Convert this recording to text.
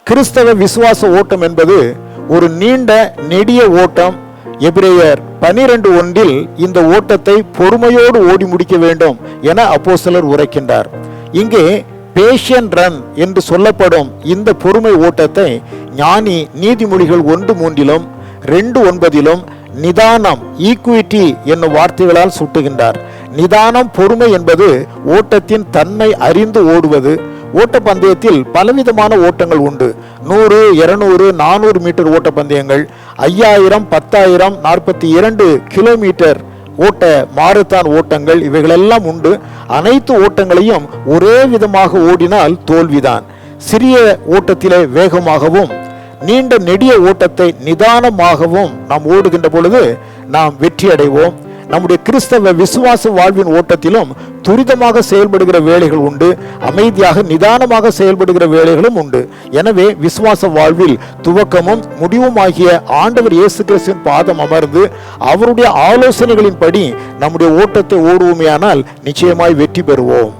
கிறிஸ்தவ விசுவாச ஓட்டம் என்பது ஒரு நீண்ட நெடிய ஓட்டம். எபிரேயர் 12:1 இந்த ஓட்டத்தை பொறுமையோடு ஓடி முடிக்க வேண்டும் என அப்போஸ்தலர் உரைக்கின்றார். இங்கே பேஷன் ரன் என்று சொல்லப்படும் இந்த பொறுமை ஓட்டத்தை ஞானி நீதிமொழிகள் 1:3, 2:9 நிதானம் ஈக்விட்டி என்னும் வார்த்தைகளால் சுட்டுகின்றார். நிதானம், பொறுமை என்பது ஓட்டத்தின் தன்மை அறிந்து ஓடுவது. ஓட்டப்பந்தயத்தில் பலவிதமான ஓட்டங்கள் உண்டு. 100, 200, 400 மீட்டர் ஓட்டப்பந்தயங்கள், 5000, 10,000, 42 கிலோமீட்டர் ஓட்ட மாரத்தான் ஓட்டங்கள், இவைகளெல்லாம் உண்டு. அனைத்து ஓட்டங்களையும் ஒரே விதமாக ஓடினால் தோல்விதான். சிறிய ஓட்டத்திலே வேகமாகவும் நீண்ட நெடிய ஓட்டத்தை நிதானமாகவும் நாம் ஓடுகின்ற பொழுது நாம் வெற்றி அடைவோம். நம்முடைய கிறிஸ்தவ விசுவாச வாழ்வின் ஓட்டத்திலும் துரிதமாக செயல்படுகிற வேலைகள் உண்டு, அமைதியாக நிதானமாக செயல்படுகிற வேலைகளும் உண்டு. எனவே விசுவாச வாழ்வில் துவக்கமும் முடிவுமாகிய ஆண்டவர் இயேசு கிறிஸ்துவின் பாதம் அமர்ந்து அவருடைய ஆலோசனைகளின்படி நம்முடைய ஓட்டத்தை ஓடுவோமேயானால் நிச்சயமாய் வெற்றி பெறுவோம்.